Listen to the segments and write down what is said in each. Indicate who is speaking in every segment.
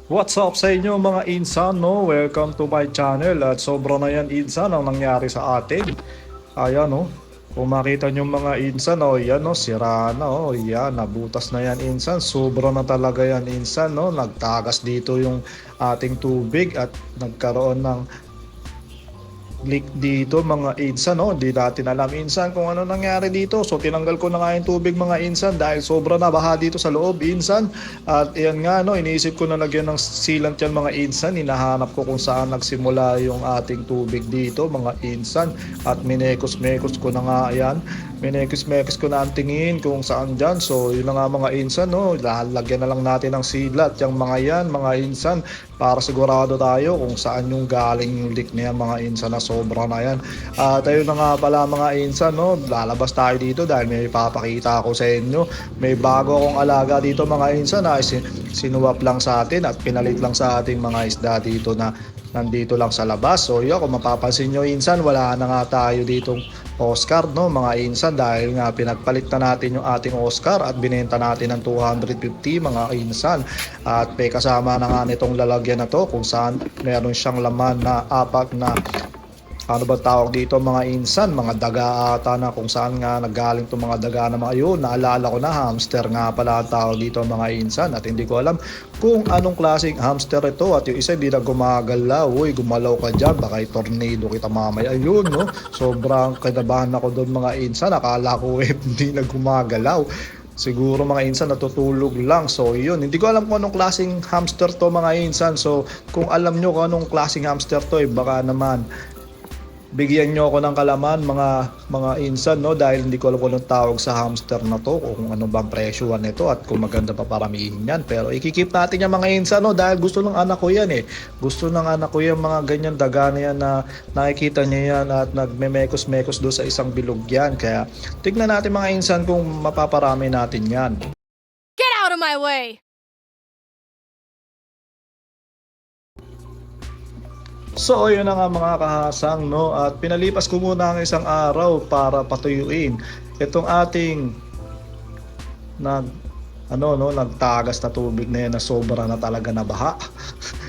Speaker 1: What's up sa inyo mga insan, no? Welcome to my channel. At sobra na yan insan ang nangyari sa atin. Ayan, no? Kung makita nyo mga insan, oh, yan, no? Sira na, oh. Yan, nabutas na yan insan. Sobra na talaga yan insan, no? Nagtagas dito yung ating tubig at nagkaroon ng leak dito mga insan, no? Hindi natin alam insan kung ano nangyari dito. So tinanggal ko na nga yung tubig mga insan dahil sobra na baha dito sa loob insan. At yan nga, no, iniisip ko na lagyan ng sealant yan mga insan. Hinahanap ko kung saan nagsimula yung ating tubig dito mga insan. At minekos-mekos ko na nga yan. Minekos-mekos ko na ang tingin kung saan dyan. So yun na nga mga insan, no? Lalagyan na lang natin ng sealant yung mga yan mga insan para sigurado tayo kung saan yung galing yung leak na yan mga insan na sobra na yan. At ayun na nga pala mga insan, no? Lalabas tayo dito dahil may ipapakita ako sa inyo. May bago akong alaga dito mga insan na sinuwap lang sa atin at pinalit lang sa ating mga isda dito na nandito lang sa labas. So yun, kung mapapansin nyo insan, wala na nga tayo ditong Oscar, no mga insan, dahil nga pinagpalit na natin yung ating Oscar at binenta natin ng 250 mga insan. At may kasama na nga nitong lalagyan na to kung saan meron siyang laman na apat na ano ba tawag dito mga insan, mga daga ata na kung saan nga naggaling itong mga daga na mga yun. Naalala ko na hamster nga pala ang tawag dito mga insan at hindi ko alam kung anong klaseng hamster ito at yung isa hindi na gumagalaw. Uy, gumalaw ka dyan, baka tornado kita mamaya. Ayun, no? Sobrang kinabahan ako doon mga insan, akala ko hindi na gumagalaw. Siguro mga insan natutulog lang. So yun, hindi ko alam kung anong klaseng hamster to mga insan. So kung alam nyo kung anong klaseng hamster to, baka naman bigyan nyo ako ng kalaman mga insan, no, dahil hindi ko alam kung anong tawag sa hamster na to o kung ano bang presyuhan nito at kung maganda pa paramihin yan. Pero ikikip natin yung mga insan, no, dahil gusto ng anak ko yan eh. Gusto ng anak ko yung mga ganyan daga na yan na nakikita niya yan at nagmemekos-mekos do sa isang bilog yan. Kaya tignan natin mga insan kung mapaparami natin yan.
Speaker 2: Get out of my way!
Speaker 1: So yun na nga mga kahasang, no, at pinalipas ko muna ang isang araw para patuyuin itong ating nag ano no nagtagas na tubig na yan na sobra na talaga na baha.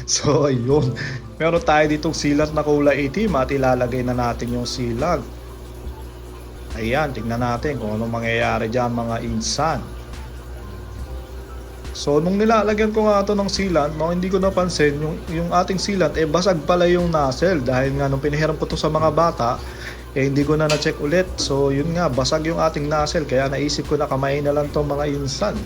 Speaker 1: So ayun, meron tayo ditong silat na kulay itim at ilalagay na natin yung silag. Ayan, tingnan natin kung anong mangyayari dyan mga insan. So nung nilalagyan ko nga ito ng sealant, no, hindi ko napansin yung ating sealant basag pala yung nozzle dahil nga nung pinahiram ko to sa mga bata hindi ko na na-check ulit. So yun nga, basag yung ating nozzle kaya naisip ko na kamayin na lang tong mga insan.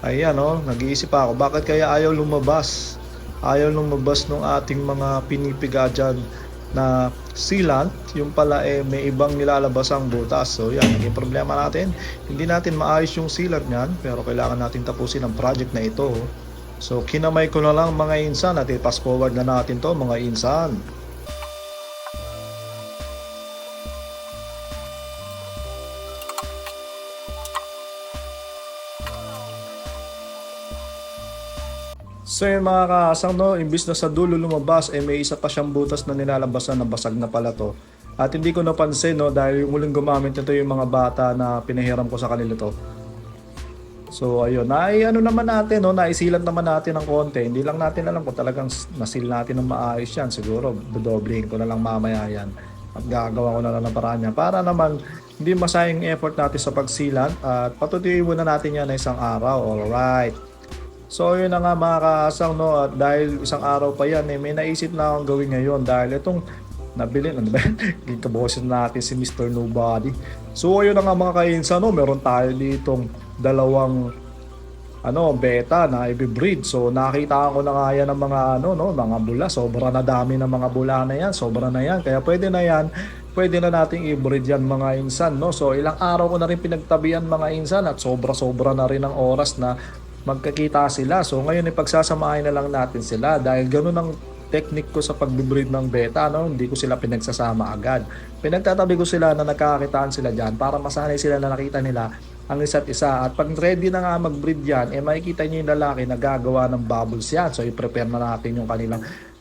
Speaker 1: Ayan, no, nag-iisip ako bakit kaya ayaw lumabas. Ayaw lumabas nung ating mga pinipiga dyan na sealant, yung pala may ibang nilalabas ang butas. So yan, naging problema natin. Hindi natin maayos yung sealant niyan, pero kailangan natin tapusin ang project na ito. So kinamay ko na lang mga insan at i-pass forward na natin to mga insan. So yung mga kaasang, no, imbis na sa dulo lumabas may isa pa siyang butas na nilalabasan na basag na pala to. At hindi ko napansin, no, dahil yung muling gumamit nito yung mga bata na pinahiram ko sa kanila to. So ayun, ano naman natin, no, naisilan naman natin ng konti. Hindi lang natin alam kung talagang nasil natin ng maayos yan. Siguro dodobling ko na lang mamaya yan at gagawa ko na lang ng paraan niya para naman hindi masayang effort natin sa pagsilan at patutuloy muna natin yan na isang araw. Alright. So yun na nga mga kaasang, no, at dahil isang araw pa yan may naisip na akong gawin ngayon dahil itong nabili, ano ba yan? Kabosin natin si Mr. Nobody. So ayun na nga mga kainsan, no, meron tayo ditong dalawang beta na i-breed. So nakita ko na nga yan ng mga mga bula. Sobra na dami ng mga bula na yan, sobra na yan. Kaya pwede na yan, pwede na nating i-breed yan mga insan, no. So ilang araw ko na rin pinagtabihan mga insan at sobra-sobra na rin ang oras na magkakita sila. So ngayon ipagsasamahin na lang natin sila dahil ganun ang technique ko sa pagbe-breed ng beta, no? Hindi ko sila pinagsasama agad. Pinagtatabi ko sila na nagkakakitaan sila dyan para masanay sila na nakita nila ang isa't isa. At pag ready na nga mag-breed yan, makikita nyo yung lalaki na gagawa ng bubbles yan. So i-prepare na natin yung kanilang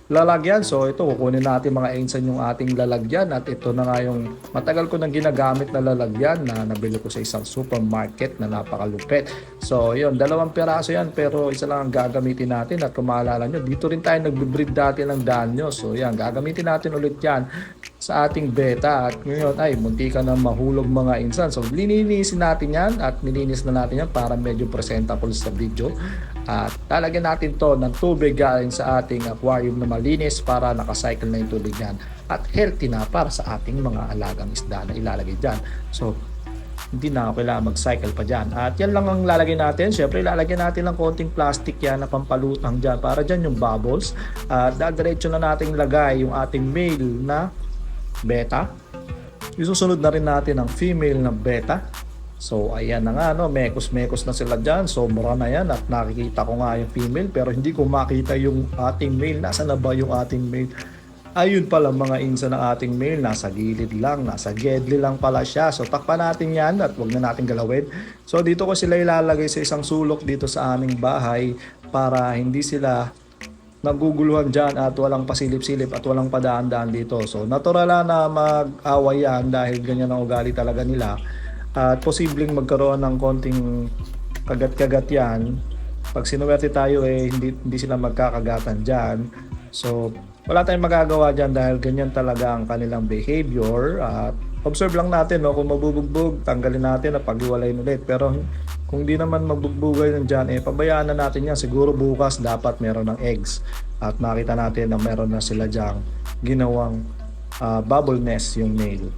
Speaker 1: lalagyan. So ito, kukunin natin mga insan yung ating lalagyan at ito na nga yung matagal ko nang ginagamit na lalagyan na nabili ko sa isang supermarket na napakalupit. So yun, 2 piraso yan pero isa lang ang gagamitin natin at kung maalala nyo, dito rin tayo nagbe-breed dati ng danyo. So yan, gagamitin natin ulit yan sa ating beta at ngayon ay munti ka na mahulog mga insan. So lininisin natin yan at nilinis na natin yan para medyo presentable sa video. At lalagyan natin to ng tubig galing sa ating aquarium na malinis para nakacycle na yung tubig yan. At healthy na para sa ating mga alagang isda na ilalagay dyan. So, hindi na kailangan mag-cycle pa dyan. At yan lang ang lalagay natin. Siyempre, lalagyan natin ng konting plastic yan na pampalutang dyan para dyan yung bubbles. At diretso na natin lagay yung ating male na beta. Isusunod na rin natin ang female na beta. So ayan na nga, no, mekos-mekos na sila dyan, sobra na yan at nakikita ko nga yung female pero hindi ko makita yung ating male. Nasaan na ba yung ating male? Ayun pala mga insa ng ating male, nasa gilid lang, nasa gedli lang pala siya. So takpan natin yan at wag na natin galawin. So dito ko sila ilalagay sa isang sulok dito sa aming bahay para hindi sila naguguluhan dyan at walang pasilip-silip at walang padaan-daan dito. So natural na mag-away yan dahil ganyan ang ugali talaga nila. At posibleng magkaroon ng konting kagat-kagat yan. Pag sinuwerte tayo hindi sila magkakagatan dyan. So wala tayong magagawa dyan dahil ganyan talaga ang kanilang behavior. At observe lang natin, no, kung mabubugbog, tanggalin natin at pag-iwalayin ulit. Pero kung di naman magbugbugay dyan, pabayaan na natin yan. Siguro bukas dapat meron ng eggs. At makita natin na meron na sila dyan ginawang bubble nest yung male.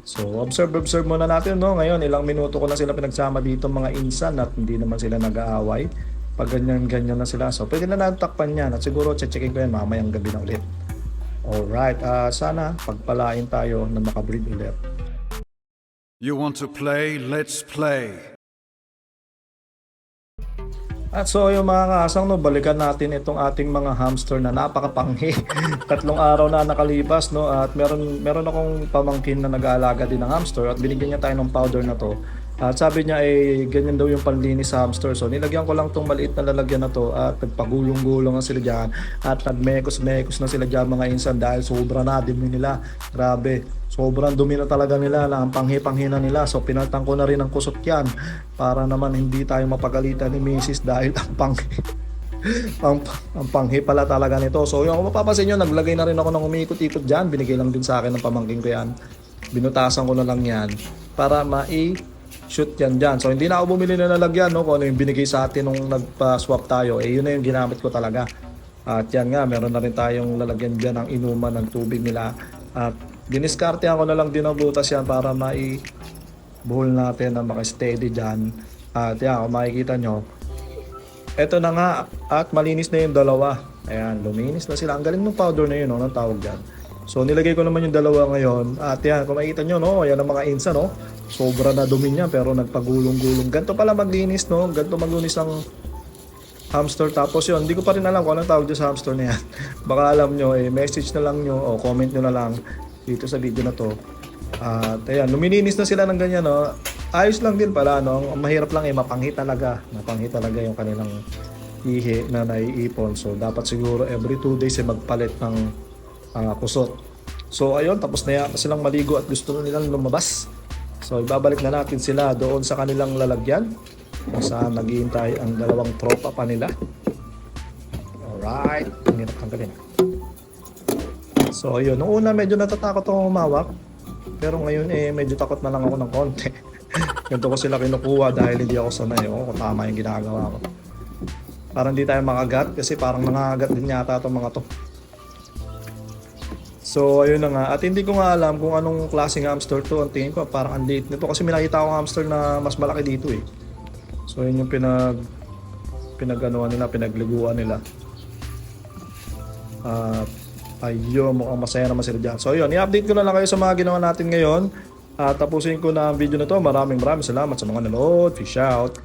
Speaker 1: So observe muna natin, no. Ngayon ilang minuto ko na sila pinagsama dito mga insan at hindi naman sila nag-aaway. Pag ganyan na sila, so pwede na natin takpan yan at siguro checkin ko yan mamayang gabi na ulit. Alright, sana pagpalain tayo na makabreed ulit.
Speaker 3: You want to play? Let's play.
Speaker 1: At so yung mga kasang, no, balikan natin itong ating mga hamster na napakapanghi. 3 araw na nakalipas, no, at meron akong pamangkin na nag-aalaga din ng hamster at binigyan niya tayo ng powder na to. At sabi niya ganyan daw yung panlinis sa hamster. So nilagyan ko lang tong maliit na lalagyan na to at nagpagulong-gulong na sila dyan at nagmekos-mekos na sila dyan mga insan dahil sobra na dumi nila. Grabe, sobrang dumi na talaga nila, ang panghi-panghi na nila. So pinaltan ko na rin ang kusot yan para naman hindi tayo mapagalitan ni Mrs. dahil ang panghi ang panghi pala talaga nito. So yung mapapansin nyo, naglagay na rin ako ng umiikot-ikot dyan. Binigay lang din sa akin ng pamangkin ko yan. Binutasan ko na lang yan para shoot yan dyan. So hindi na ako bumili na lalagyan, no, kung ano yung binigay sa atin nung nagpa-swap tayo. Yun na yung ginamit ko talaga. At yan nga, meron na rin tayong lalagyan dyan ng inuman ng tubig nila. At diniskartehan ko na lang din ang butas yan para buhol natin na maka-steady dyan. At yan, kung makikita nyo, eto na nga, at malinis na yung dalawa. Ayan, luminis na sila. Ang galing ng powder na yun, no, ng tawag dyan. So nilagay ko naman yung dalawa ngayon. At yan, kung makikita nyo, no, yan ang mga insa, no. Sobra na dumi niya pero nagpagulong-gulong. Ganto pala maglinis, no. Ganto maglinis ang hamster. Tapos yun, hindi ko pa rin alam kung anong tawag dyan sa hamster na yan. Baka alam nyo, message na lang nyo o comment nyo na lang dito sa video na to. At ayan, lumininis na sila ng ganyan, no. Ayos lang din pala, no. Ang mahirap lang mapanghi talaga. Mapanghi talaga yung kanilang ihi na naiipon. So dapat siguro every 2 days magpalit ng kusot. So ayun, tapos na yata silang maligo at gusto na nilang lumabas. So ibabalik na natin sila doon sa kanilang lalagyan kung saan naghihintay ang 2 tropa pa nila. Alright, hirap tanggalin. So ayun, noong una medyo natatakot akong humawak, pero ngayon medyo takot na lang ako ng konti. Ganito ko sila kinukuha dahil hindi ako sanay, kung tama yung ginagawa ko. Parang hindi tayo makagat kasi parang nangagat din yata itong mga to. So ayun na nga, at hindi ko nga alam kung anong klaseng hamster to. Ang tingin ko parang ang liit nito kasi may nakita akong hamster na mas malaki dito . So yun yung pinag-anuan nila, pinagliguan nila. Ayun, mukhang masaya naman sila dyan. So yun, i-update ko na lang kayo sa mga ginawa natin ngayon. Tapusin ko na ang video na to. Maraming salamat sa mga nanood. Fish out!